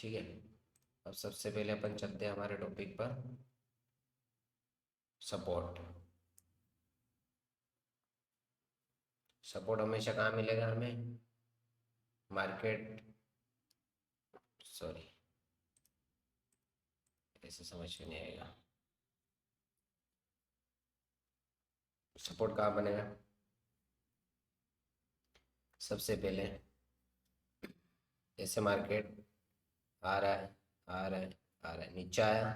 ठीक है। अब सबसे पहले अपन चलते हैं हमारे टॉपिक पर, सपोर्ट। सपोर्ट हमेशा कहाँ मिलेगा हमें? मार्केट, सॉरी ऐसे समझ में नहीं आएगा। सपोर्ट कहाँ बनेगा? सबसे पहले जैसे मार्केट आ रहा है, आ रहा है, आ रहा है, नीचे आया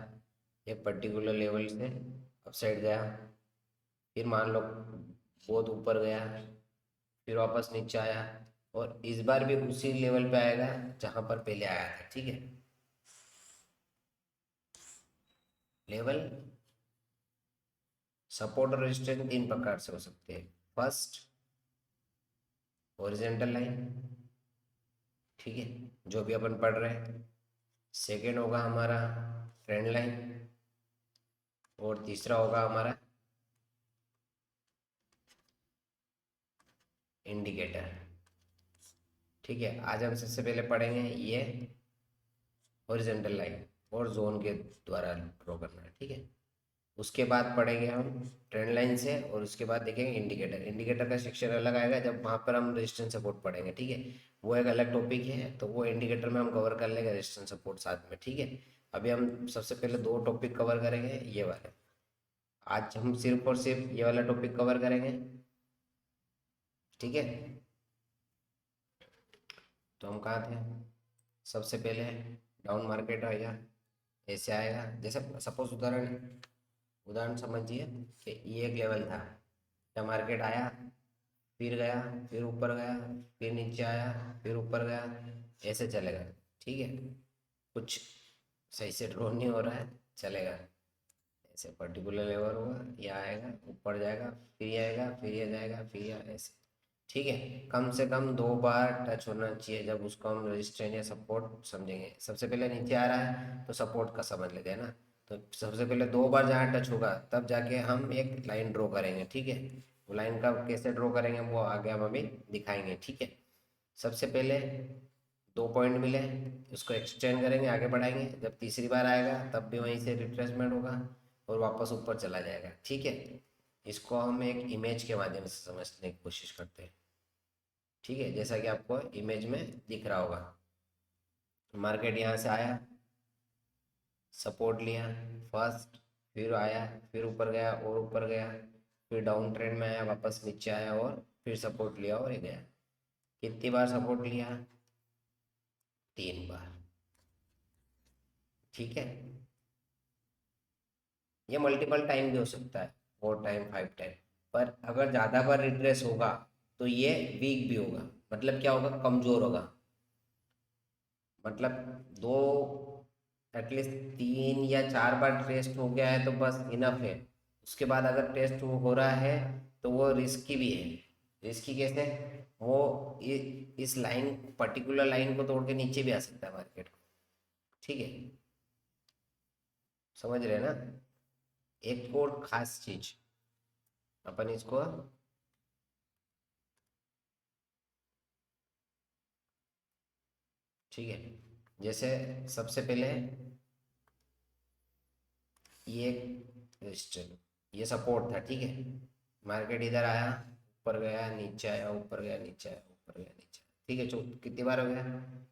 एक पर्टिकुलर लेवल से, अपसाइड गया, फिर मान लो बहुत ऊपर गया, फिर वापस नीचे आया, और इस बार भी उसी लेवल पे आएगा जहां पर पहले आया था। ठीक है। लेवल, सपोर्ट और रेजिस्टेंस तीन प्रकार से हो सकते हैं। फर्स्ट, हॉरिजॉन्टल लाइन, ठीक है, जो भी अपन पढ़ रहे हैं। सेकेंड होगा हमारा ट्रेंड लाइन, और तीसरा होगा हमारा इंडिकेटर। ठीक है। आज हम सबसे पहले पढ़ेंगे ये हॉरिजॉन्टल लाइन और जोन के द्वारा ड्रॉ करना है। ठीक है। उसके बाद पढ़ेंगे हम ट्रेंड लाइन से, और उसके बाद देखेंगे इंडिकेटर। इंडिकेटर का सेक्शन अलग आएगा जब वहाँ पर हम रेजिस्टेंस सपोर्ट पढ़ेंगे। ठीक है। वो एक अलग टॉपिक है, तो वो इंडिकेटर में हम कवर कर लेंगे रेजिस्टेंस सपोर्ट साथ में। ठीक है। अभी हम सबसे पहले दो टॉपिक कवर करेंगे ये वाले। आज हम सिर्फ और सिर्फ ये वाला टॉपिक कवर करेंगे। ठीक है। तो हम कहाँ थे? सबसे पहले डाउन मार्केट आएगा, ऐसे आएगा। जैसे सपोज उदाहरण उदाहरण समझिए कि ये एक लेवल था, जब मार्केट आया, फिर गया, फिर ऊपर गया, फिर नीचे आया, फिर ऊपर गया, ऐसे चलेगा। ठीक है। कुछ सही से ड्रॉ नहीं हो रहा है, चलेगा ऐसे। पर्टिकुलर लेवल होगा, ये आएगा, ऊपर जाएगा, फिर ये आएगा, फिर ये जाएगा, फिर ये ऐसे। ठीक है। कम से कम दो बार टच होना चाहिए, जब उसको हम रेजिस्टेंस या सपोर्ट समझेंगे। सबसे पहले नीचे आ रहा है तो सपोर्ट का समझ लेते हैं ना। तो सबसे पहले दो बार जहाँ टच होगा तब जाके हम एक लाइन ड्रॉ करेंगे। ठीक है। वो लाइन का कैसे ड्रॉ करेंगे वो आगे हम अभी दिखाएंगे। ठीक है। सबसे पहले दो पॉइंट मिले, उसको एक्सचेंज करेंगे, आगे बढ़ाएंगे। जब तीसरी बार आएगा तब भी वहीं से रिट्रेसमेंट होगा और वापस ऊपर चला जाएगा। ठीक है। इसको हम एक इमेज के माध्यम से समझने की कोशिश करते हैं। ठीक है। जैसा कि आपको इमेज में दिख रहा होगा, मार्केट यहाँ से आया, सपोर्ट लिया फर्स्ट, फिर आया, फिर ऊपर गया और ऊपर गया, फिर डाउन ट्रेंड में आया, वापस नीचे आया और फिर सपोर्ट लिया और ये गया। कितनी बार सपोर्ट लिया? तीन बार। ठीक है। ये मल्टीपल टाइम भी हो सकता है, 4 टाइम 5 टाइम। पर अगर ज़्यादा बार रिट्रेस होगा तो ये वीक भी होगा। मतलब क्या होगा? कमजोर होगा। मतलब दो, एटलीस्ट 3 या 4 बार टेस्ट हो गया है तो बस इनफ है। उसके बाद अगर टेस्ट हो रहा है तो वो रिस्की भी है। रिस्की कैसे? वो इस लाइन, पर्टिकुलर लाइन को तोड़ के नीचे भी आ सकता है मार्केट को। ठीक है। समझ रहे हैं ना? एक और खास चीज अपन इसको, ठीक है, जैसे सबसे पहले ये रेजिस्टेंस, ये सपोर्ट था। ठीक है। मार्केट इधर आया, ऊपर गया, नीचे आया, ऊपर गया, नीचे आया, ऊपर गया, नीचे आया। ठीक है। कितनी बार हो गया?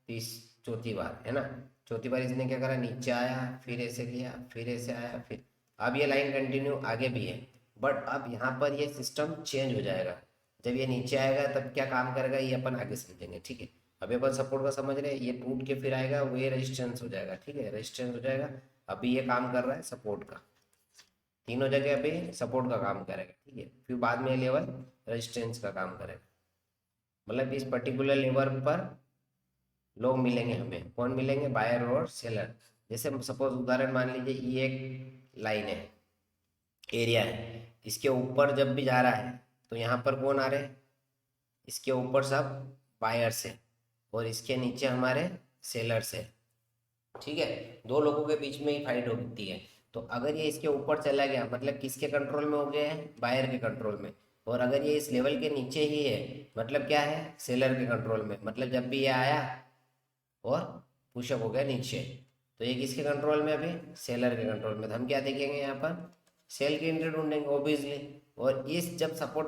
तीस, चौथी बार है ना। चौथी बार इसने क्या करा? नीचे आया, फिर ऐसे किया, फिर ऐसे आया, फिर अब ये लाइन कंटिन्यू आगे भी है, बट अब यहाँ पर ये सिस्टम चेंज हो जाएगा। जब ये नीचे आएगा तब क्या काम करेगा ये अपन आगे समझेंगे। ठीक है। अभी अपन सपोर्ट का समझ रहे हैं, ये टूट के फिर आएगा, वो ये रेजिस्टेंस हो जाएगा। ठीक है। रेजिस्टेंस हो जाएगा। अभी ये काम कर रहा है सपोर्ट का, तीनों जगह पे सपोर्ट का काम करेगा। ठीक है। फिर बाद में लेवल रेजिस्टेंस का काम करेगा। मतलब इस पर्टिकुलर लेवल पर लोग मिलेंगे, हमें कौन मिलेंगे? बायर और सेलर। जैसे सपोज उदाहरण मान लीजिए ये एक लाइन है, एरिया है, इसके ऊपर जब भी जा रहा है तो यहाँ पर कौन आ रहे हैं? इसके ऊपर सब बायर्स है और इसके नीचे हमारे सेलर्स है। ठीक है। दो लोगों के बीच में ही फाइट होती है। तो अगर ये इसके ऊपर चला गया मतलब किसके कंट्रोल में हो गया है? बायर के कंट्रोल में। और अगर ये इस लेवल के नीचे ही है मतलब क्या है? सेलर के कंट्रोल में। मतलब जब भी ये आया और पुशअप हो गया नीचे। तो ये किसके कंट्रोल में अभी, सेलर के कंट्रोल में। तो हम क्या देखेंगे यहाँ पर, सेल की एंट्री ढूंढेंगे ऑब्वियसली। और इस जब सपोर्ट,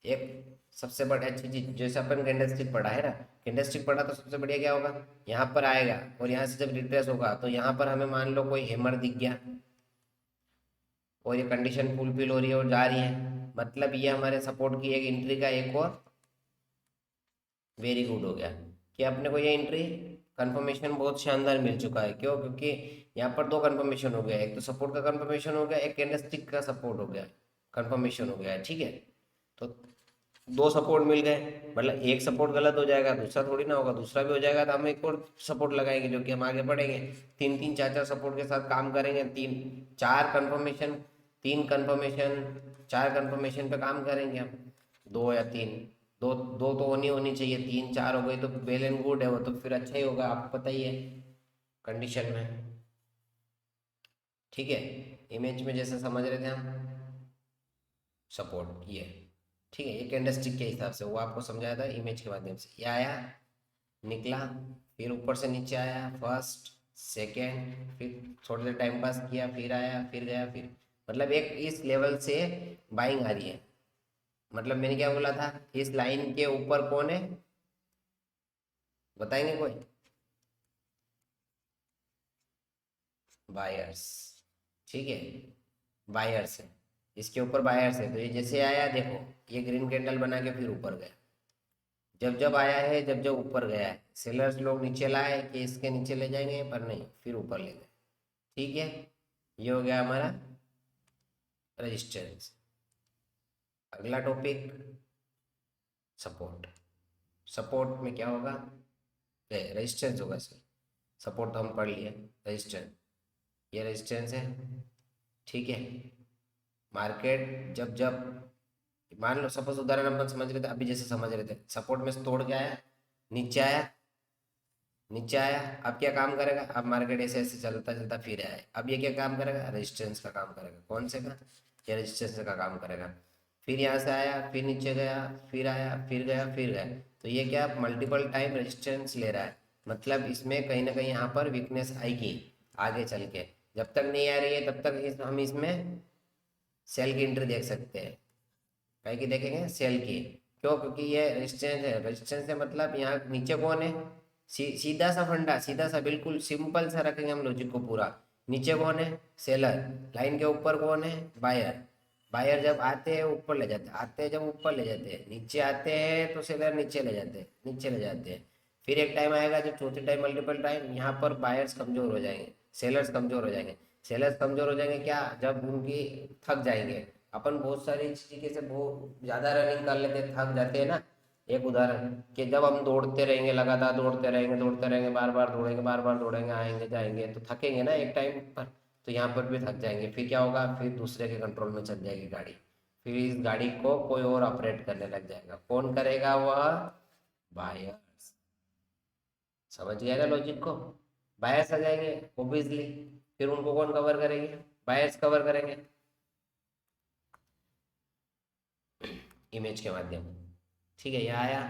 एक सबसे बड़ा अच्छी चीज जैसे अपन कैंडलस्टिक पढ़ा है ना, कैंडलस्टिक पढ़ा तो सबसे बढ़िया क्या होगा, यहाँ पर आएगा और यहाँ से जब रिट्रेस होगा तो यहाँ पर हमें मान लो कोई हैमर दिख गया और ये कंडीशन फुलफिल हो रही है और जा रही है, मतलब ये हमारे सपोर्ट की एक एंट्री का एक और वेरी गुड हो गया कि अपने को ये एंट्री कंफर्मेशन बहुत शानदार मिल चुका है। क्यों, क्योंकि यहाँ पर दो कंफर्मेशन हो गया, एक तो सपोर्ट का कंफर्मेशन हो गया, एक कैंडलस्टिक का सपोर्ट हो गया, कंफर्मेशन हो गया है। ठीक है, तो दो सपोर्ट मिल गए, मतलब एक सपोर्ट गलत हो जाएगा दूसरा थोड़ी ना होगा, दूसरा भी हो जाएगा तो हम एक और सपोर्ट लगाएंगे जो कि हम आगे बढ़ेंगे। तीन तीन चार चार सपोर्ट के साथ काम करेंगे, तीन चार कंफर्मेशन, तीन कंफर्मेशन, चार कंफर्मेशन पे काम करेंगे हम, दो या तीन, दो दो तो होनी होनी चाहिए, तीन चार हो गई तो वेल एंड गुड है, वो तो फिर अच्छा ही होगा, आपको पता ही है कंडीशन में। ठीक है, इमेज में जैसे समझ रहे थे हम सपोर्ट ये, ठीक है, ये कैंडलस्टिक के हिसाब से वो आपको समझाया था इमेज के माध्यम से। ये आया, निकला, फिर ऊपर से नीचे आया, फर्स्ट सेकेंड, फिर थोड़ी देर टाइम पास किया, फिर आया, फिर गया, फिर मतलब एक इस लेवल से बाइंग आ रही है। मतलब मैंने क्या बोला था, इस लाइन के ऊपर कौन है, बताएंगे कोई, बायर्स। ठीक है, बायर्स है, इसके ऊपर बायर्स है। तो ये जैसे आया देखो, ये ग्रीन कैंडल बना के फिर ऊपर गया, जब जब आया है जब जब ऊपर गया है, सेलर्स लोग नीचे लाए कि इसके नीचे ले जाएंगे, पर नहीं, फिर ऊपर ले गए। ठीक है, ये हो गया हमारा रेजिस्टेंस। अगला टॉपिक सपोर्ट। सपोर्ट में क्या होगा, रेजिस्टेंस होगा सर, सपोर्ट तो हम पढ़ लिए, रेजिस्टेंस, ये रेजिस्टेंस है। ठीक है, मार्केट जब जब मान लो सपोज उदाहरण अपन समझ रहे थे अभी, जैसे समझ रहे थे सपोर्ट में से तोड़ के आया, नीचे आया, नीचे आया, अब क्या काम करेगा, अब मार्केट ऐसे ऐसे चलता चलता फिर आया, अब ये क्या काम करेगा, रेजिस्टेंस का काम करेगा। कौन से का, ये रेजिस्टेंस का काम करेगा। फिर यहाँ से आया, फिर नीचे गया, फिर आया, फिर गया, फिर गया, तो ये क्या मल्टीपल टाइम रेजिस्टेंस ले रहा है, मतलब इसमें कहीं ना कहीं यहाँ पर वीकनेस आएगी आगे चल के। जब तक नहीं आ रही है तब तक हम इसमें सेल की एंट्री देख सकते हैं। कहीं की देखेंगे, सेल की। क्यों, क्योंकि ये रेजिस्टेंस है, रेजिस्टेंस है मतलब यहाँ नीचे कौन है, सीधा सा फंडा, सीधा सा बिल्कुल सिंपल सा रखेंगे हम लॉजिक को पूरा। नीचे कौन है, सेलर, लाइन के ऊपर कौन है, बायर। बायर जब आते हैं ऊपर ले जाते हैं, आते हैं जब ऊपर ले जाते हैं, नीचे आते हैं तो सेलर नीचे ले जाते हैं, नीचे ले जाते हैं। फिर एक टाइम आएगा जब चौथे टाइम मल्टीपल टाइम यहाँ पर बायर्स कमजोर हो जाएंगे, सेलर्स कमजोर हो जाएंगे। सेलर्स कमजोर हो जाएंगे क्या, जब उनकी थक जाएंगे। अपन बहुत सारी तरीके से बहुत ज़्यादा रनिंग कर लेते हैं, थक जाते हैं ना। एक उदाहरण कि जब हम दौड़ते रहेंगे, लगातार दौड़ते रहेंगे, बार बार दौड़ेंगे, बार बार दौड़ेंगे, आएंगे जाएंगे तो थकेंगे ना एक टाइम पर, तो यहाँ पर भी थक जाएंगे। फिर क्या होगा, फिर दूसरे के कंट्रोल में चल जाएगी गाड़ी, फिर इस गाड़ी को कोई और ऑपरेट करने लग जाएगा। कौन करेगा, वह बायर्स। समझ गया ना लॉजिक को, बायर्स आ जाएंगे ओबियसली, फिर उनको कौन कवर करेंगे, बायर्स कवर करेंगे इमेज के माध्यम। ठीक है, ये आया,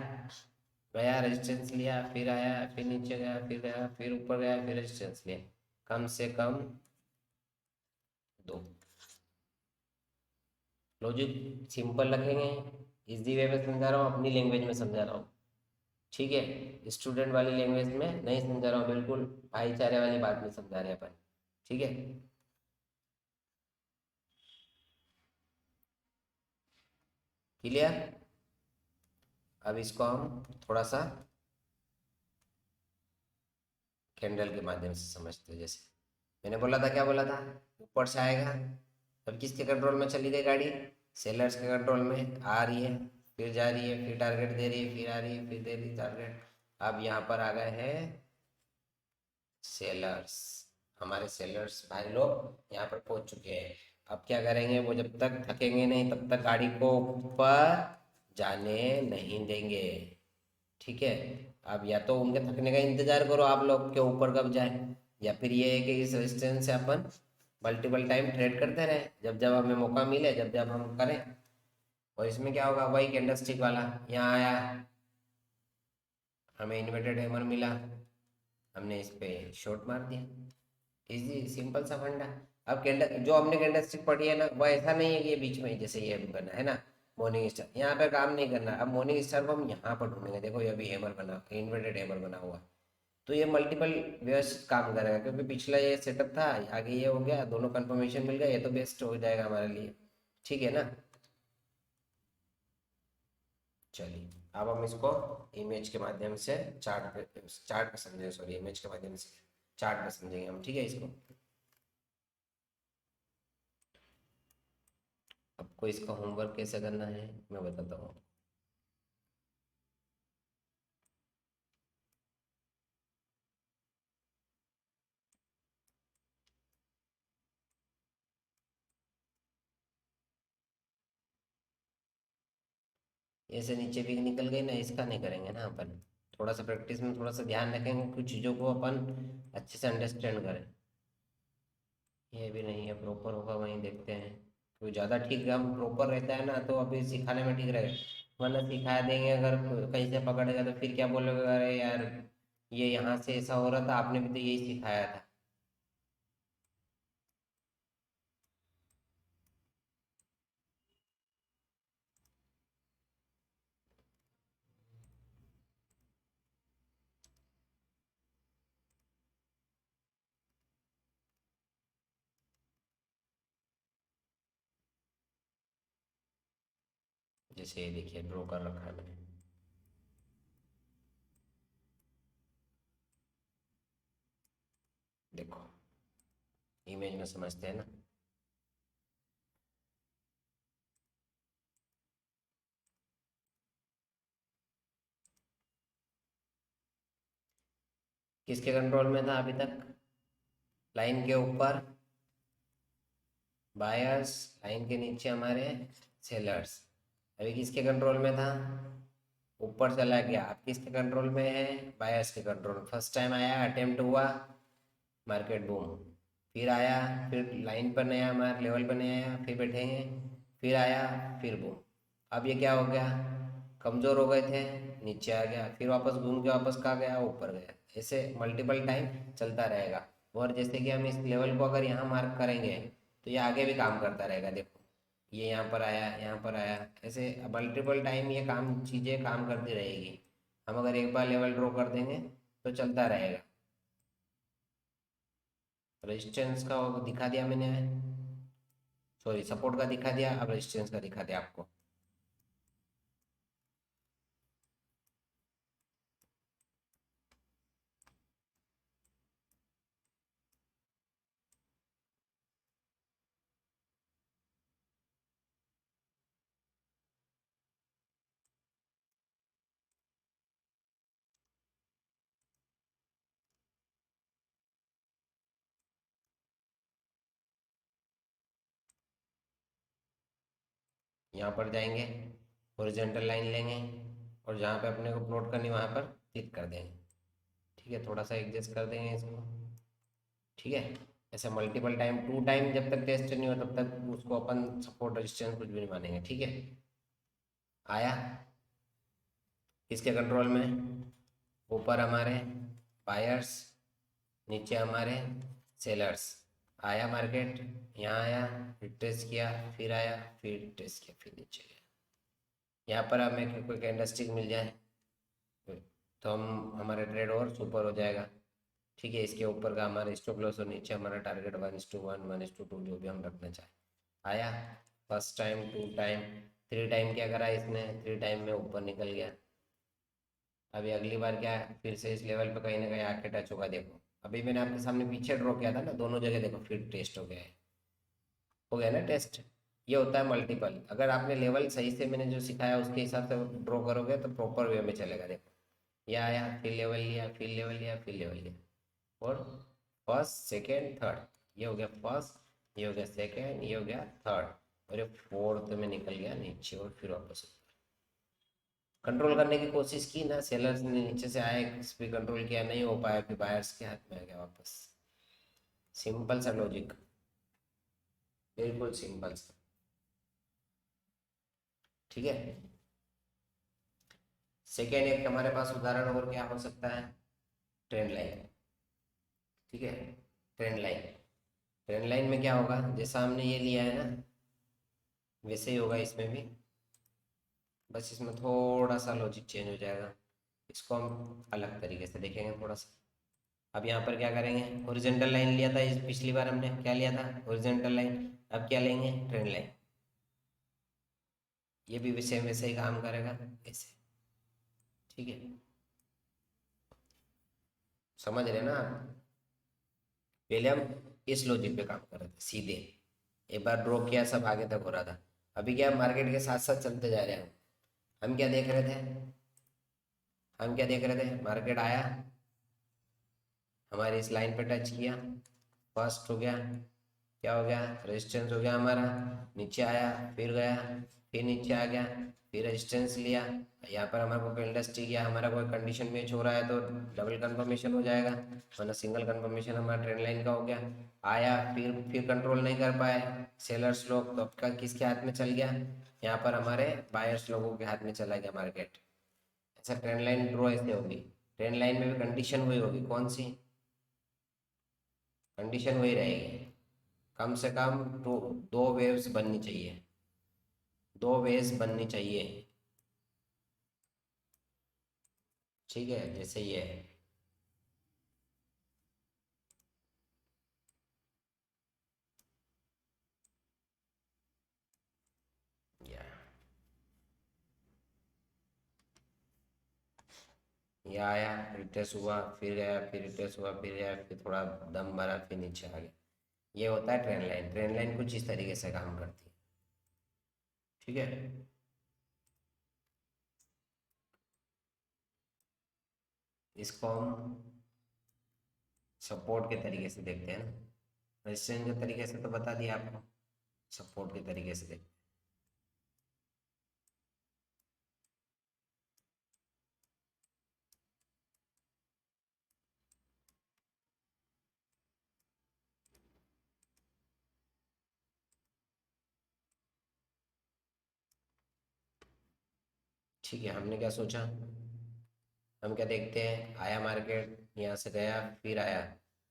गया, रेजिस्टेंस लिया, फिर आया, फिर नीचे गया, फिर गया, फिर ऊपर गया, फिर रेजिस्टेंस लिया, कम से कम दो। लॉजिक सिंपल रखेंगे, इजी वे में समझा रहा हूँ, अपनी लैंग्वेज में समझा रहा हूँ। ठीक है, स्टूडेंट वाली लैंग्वेज में नहीं समझा रहा हूँ, बिल्कुल भाईचारे वाली बात में समझा रहे हैं अपन। ठीक है, क्लियर। अब इसको हम थोड़ा सा कैंडल के माध्यम से समझते हैं। जैसे मैंने बोला था, क्या बोला था, ऊपर से आएगा तब किसके कंट्रोल में चली गई गाड़ी, सेलर्स के कंट्रोल में आ रही है, फिर जा रही है, फिर टारगेट दे रही है, फिर आ रही है, फिर दे रही है टारगेट। अब यहाँ पर आ गए हैं सेलर्स, हमारे सेलर्स भाई लोग यहाँ पर पहुंच चुके हैं। अब क्या करेंगे, वो जब तक थकेंगे नहीं तब तक गाड़ी को ऊपर जाने नहीं देंगे। ठीक है, अब या तो उनके थकने का इंतजार करो आप लोग के ऊपर कब जाए, या फिर ये है कि इस रेजिस्टेंस से अपन मल्टीपल टाइम ट्रेड करते रहे, जब जब हमें मौका मिले जब जब हम करें। और इसमें क्या होगा, वही कैंडलस्टिक वाला यहाँ आया, हमें इन्वर्टेड हैमर मिला, हमने इस पे शॉर्ट मार दिया। इजी सिंपल सा फंडा। अब कैंडल जो हमने कैंडल स्टिक पढ़ी है ना, वो ऐसा नहीं है कि ये बीच में जैसे ये करना है ना, मॉर्निंग स्टार यहाँ पे काम नहीं करना। अब मॉर्निंग स्टार को हम यहाँ पर ढूंढेंगे। देखो ये भी हैमर बना, इन्वर्टेड हैमर बना हुआ, तो ये मल्टीपल व्यवस्थित काम करेगा, क्योंकि पिछला ये सेटअप था, आगे ये हो गया, दोनों कंफर्मेशन मिल गया, ये तो बेस्ट हो जाएगा हमारे लिए। ठीक है ना। चलिए अब हम इसको इमेज के माध्यम से चार्ट पे समझेंगे, सॉरी इमेज के माध्यम से चार्ट पे समझेंगे हम। ठीक है इसको। आपको इसका होमवर्क कैसे करना है मैं बताता हूँ। ऐसे नीचे भी निकल गई ना, इसका नहीं करेंगे ना अपन। थोड़ा सा प्रैक्टिस में थोड़ा सा ध्यान रखेंगे, कुछ चीज़ों को अपन अच्छे से अंडरस्टैंड करें। ये भी नहीं है प्रॉपर होगा, वहीं देखते हैं। तो ज़्यादा ठीक हम प्रॉपर रहता है ना, तो अभी सिखाने में ठीक रहेगा। वरना सिखा देंगे अगर कहीं से पकड़ेगा तो फिर क्या बोलेगा, अरे यार ये यहाँ से ऐसा हो रहा था, आपने भी तो यही सिखाया था। जैसे ये देखिए ड्रॉ कर रखा है मैंने। देखो इमेज में समझते हैं ना। किसके कंट्रोल में था अभी तक? लाइन के ऊपर बायर्स, लाइन के नीचे हमारे सेलर्स। अभी किसके कंट्रोल में था? ऊपर चला गया। अब किसके कंट्रोल में है? बायर्स के कंट्रोल में। फर्स्ट टाइम आया, अटेम्प्ट हुआ, मार्केट बूम। फिर आया, फिर लाइन पर नहीं आया, हमारे लेवल पर नहीं आया, फिर बैठेंगे, फिर आया, फिर बूम। अब ये क्या हो गया? कमज़ोर हो गए थे, नीचे आ गया, फिर वापस घूम के वापस कहाँ गया? ऊपर गया। ऐसे मल्टीपल टाइम चलता रहेगा। और जैसे कि हम इस लेवल को अगर यहाँ मार्क करेंगे तो ये आगे भी काम करता रहेगा। देखो ये यहाँ पर आया, यहाँ पर आया, ऐसे मल्टीपल टाइम ये काम चीज़ें काम करती रहेगी। हम अगर एक बार लेवल ड्रॉ कर देंगे तो चलता रहेगा। रेजिस्टेंस का वो दिखा दिया मैंने, सॉरी सपोर्ट का दिखा दिया, अब रेजिस्टेंस का दिखा दिया आपको। यहाँ पर जाएंगे, हॉरिजॉन्टल लाइन लेंगे, और जहाँ पे अपने को प्लॉट करनी वहाँ पर क्लिक कर देंगे। ठीक है, थोड़ा सा एडजस्ट कर देंगे इसको। ठीक है। ऐसे मल्टीपल टाइम, टू टाइम जब तक टेस्ट नहीं हो तब तक उसको अपन सपोर्ट रेजिस्टेंस कुछ भी नहीं मानेंगे। ठीक है। आया किसके कंट्रोल में? ऊपर हमारे बायर्स, नीचे हमारे सेलर्स। आया मार्केट, यहाँ आया, फिर टेस्ट किया, फिर आया, फिर टेस्ट किया, फिर नीचे गया। यहाँ पर हमें कोई कैंडलस्टिक मिल जाए तो हम हमारा ट्रेड और सुपर हो जाएगा। ठीक है। इसके ऊपर का हमारा स्टॉप लॉस और नीचे हमारा टारगेट 1:1, 1:2 जो भी हम रखना चाहें। आया first time, two time, three time क्या करा इसने? थ्री टाइम में ऊपर निकल गया। अभी अगली बार क्या है, फिर से इस लेवल पे कहीं ना कहीं आके टच होगा। देखो अभी मैंने आपके सामने पीछे ड्रॉ किया था ना, दोनों जगह देखो फिर टेस्ट हो गया है। हो गया ना टेस्ट। ये होता है मल्टीपल। अगर आपने लेवल सही से मैंने जो सिखाया उसके हिसाब से ड्रॉ करोगे तो प्रॉपर वे में चलेगा। देखो ये आया, फिर लेवल लिया, फिर लेवल लिया, फिर लेवल लिया, और फर्स्ट सेकेंड थर्ड, ये हो गया फर्स्ट, ये हो गया सेकेंड, ये हो गया थर्ड, और ये फोर्थ में निकल गया नीचे और फिर वापस कंट्रोल करने की कोशिश की ना, सेलर्स ने नीचे से आए, किस पे कंट्रोल किया, नहीं हो पाया, फिर बायर्स के हाथ में आ गया वापस। सिंपल सा लॉजिक, बिल्कुल सिंपल सा। ठीक है। सेकेंड एक हमारे पास उदाहरण और क्या हो सकता है? Trend line. ठीक है, ट्रेंड लाइन। ट्रेंड लाइन में क्या होगा, जैसा हमने ये लिया है ना, वैसे ही होगा इसमें भी, बस इसमें थोड़ा सा लॉजिक चेंज हो जाएगा। इसको हम अलग तरीके से देखेंगे थोड़ा सा। अब यहाँ पर क्या करेंगे, हॉरिजॉन्टल लाइन लिया था इस पिछली बार हमने, क्या लिया था, हॉरिजॉन्टल लाइन। अब क्या लेंगे, ट्रेंड लाइन। ये भी सेम वैसे ही काम करेगा, ऐसे। ठीक है, समझ रहे ना आप। पहले हम इस लॉजिक पे काम कर रहे थे सीधे, एक बार ड्रॉ किया सब आगे तक हो रहा था। अभी क्या, मार्केट के साथ साथ चलते जा रहे हैं हम क्या देख रहे थे, हम क्या देख रहे थे, मार्केट आया, हमारी इस लाइन पे टच किया, फर्स्ट हो गया, क्या हो गया, रेजिस्टेंस हो गया हमारा, नीचे आया, फिर गया, फिर नीचे आ गया, फिर रेजिस्टेंस लिया। यहाँ पर हमारे को कैंडलस्टिक या हमारा कोई कंडीशन मैच हो रहा है तो डबल कंफर्मेशन हो जाएगा, वरना सिंगल कंफर्मेशन हमारा ट्रेंड लाइन का हो गया। आया, फिर कंट्रोल नहीं कर पाए सेलर्स लोग, तो आपका किसके हाथ में चल गया, यहाँ पर हमारे बायर्स लोगों के हाथ में चला गया मार्केट। ऐसा ट्रेंड लाइन ड्रॉ ऐसे होगी। ट्रेंड लाइन में भी कंडीशन वही होगी, कौन सी कंडीशन, वही रहेगी, कम से कम दो वेव्स बननी चाहिए, दो वेव्स बननी चाहिए। ठीक है, जैसे ये है, या ये आया, रिट्रेस हुआ, फिर गया, फिर रिट्रेस हुआ, फिर गया, फिर थोड़ा दम भरा, फिर नीचे आ गया। ये होता है ट्रेंड लाइन। ट्रेंड लाइन कुछ इस तरीके से काम करती है। ठीक है, इसको हम सपोर्ट के तरीके से देखते हैं ना, रेजिस्टेंस के तरीके से तो बता दिया आपको, सपोर्ट के तरीके से देखते हैं। ठीक है, हमने क्या सोचा, हम क्या देखते हैं, आया मार्केट, यहाँ से गया, फिर आया।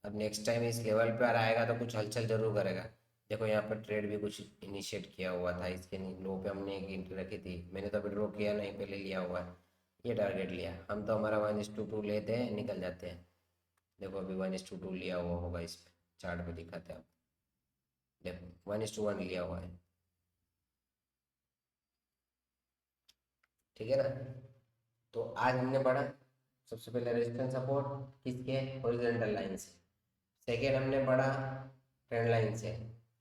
अब नेक्स्ट टाइम इस लेवल पर आएगा तो कुछ हलचल जरूर करेगा। देखो यहाँ पर ट्रेड भी कुछ इनिशिएट किया हुआ था, इसके लो पे हमने एक एंट्री रखी थी, मैंने तो अभी ड्रॉ किया नहीं, पहले लिया हुआ है। ये टारगेट लिया हम, तो हमारा 1:2 लेते हैं, निकल जाते हैं। देखो अभी 1:2 लिया हुआ होगा, इस पे चार्ट पे दिखाते हैं आप, देखो 1:1 लिया हुआ है। ठीक है ना। तो आज हमने पढ़ा सबसे पहले रेजिस्टेंस सपोर्ट किसके, हॉरिजॉन्टल लाइन से। सेकेंड हमने पढ़ा ट्रेंड लाइन से।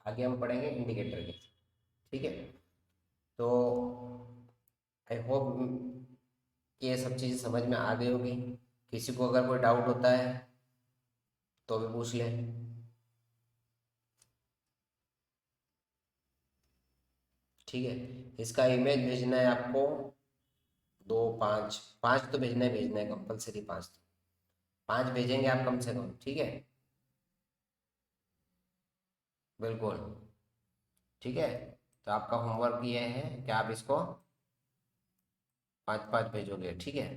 आगे हम पढ़ेंगे इंडिकेटर के। ठीक है, तो आई होप ये सब चीज़ें समझ में आ गई होगी। किसी को अगर कोई डाउट होता है तो भी पूछ लें। ठीक है, इसका इमेज भेजना है आपको, दो, पाँच, पाँच तो भेजना है कंपलसरी, पाँच तो, पाँच भेजेंगे आप कम से कम। ठीक है, बिल्कुल। ठीक है, तो आपका होमवर्क ये है कि आप इसको पाँच पाँच भेजोगे। ठीक है,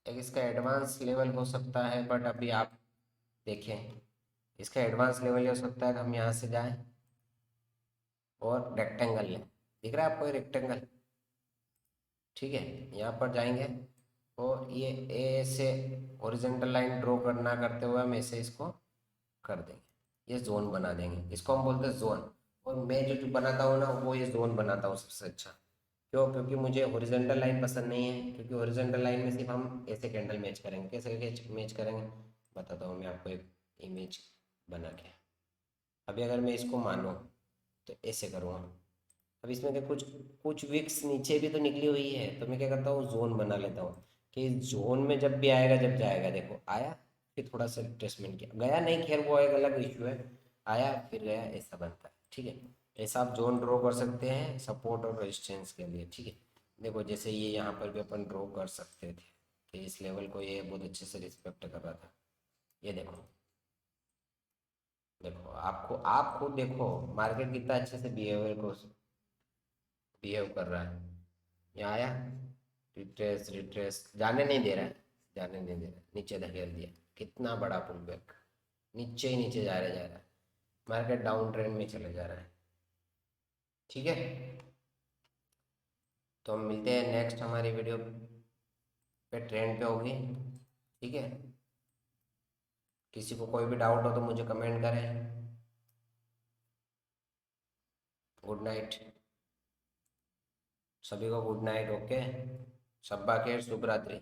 एक इसका एडवांस लेवल हो सकता है, बट अभी आप देखें, इसका एडवांस लेवल ये हो सकता है कि हम यहाँ से जाएं और रेक्टेंगल लें। दिख रहा है आपको ये रेक्टेंगल, ठीक है, यहाँ पर जाएंगे और ये ए से ओरिजेंटल लाइन ड्रॉ करना करते हुए हम ऐसे इसको कर देंगे, ये जोन बना देंगे, इसको हम बोलते हैं जोन। और मैं जो जो बनाता हूँ ना, वो ये जोन बनाता हूँ सबसे अच्छा। क्यों, क्योंकि मुझे हॉरिजॉन्टल लाइन पसंद नहीं है, क्योंकि हॉरिजॉन्टल लाइन में सिर्फ हम ऐसे कैंडल मैच करेंगे। कैसे मैच करेंगे, बताता हूँ मैं आपको एक इमेज बना के। अभी अगर मैं इसको मानूँ तो ऐसे करूँगा। अब इसमें क्या, कुछ कुछ विक्स नीचे भी तो निकली हुई है, तो मैं क्या करता हूँ, जोन बना लेता हूँ कि जोन में जब भी आएगा, जब जाएगा, देखो आया, फिर थोड़ा सा रिट्रेसमेंट किया, गया नहीं, खैर वो एक अलग इशू है, आया फिर गया, ऐसा बनता है। ठीक है, ऐसा आप जोन ड्रॉ कर सकते हैं सपोर्ट और रेजिस्टेंस के लिए। ठीक है, देखो जैसे ये यहाँ पर भी अपन ड्रॉ कर सकते थे कि इस लेवल को ये बहुत अच्छे से रिस्पेक्ट कर रहा था। ये देखो, देखो आपको, आप खुद देखो मार्केट कितना अच्छे से बिहेवियर को बिहेव कर रहा है। यहाँ आया, रिट्रेस रिट्रेस जाने नहीं दे रहा है, जाने नहीं दे रहा, नीचे धकेल दिया। कितना बड़ा पुल बैक, नीचे ही नीचे जा रहा है, मार्केट डाउन ट्रेंड में चले जा रहा है। ठीक है, तो हम मिलते हैं नेक्स्ट हमारी वीडियो पे, ट्रेंड पे होगी। ठीक है, किसी को कोई भी डाउट हो तो मुझे कमेंट करें। गुड नाइट सभी को, गुड नाइट। ओके, शब्बा खैर, शुभ रात्रि।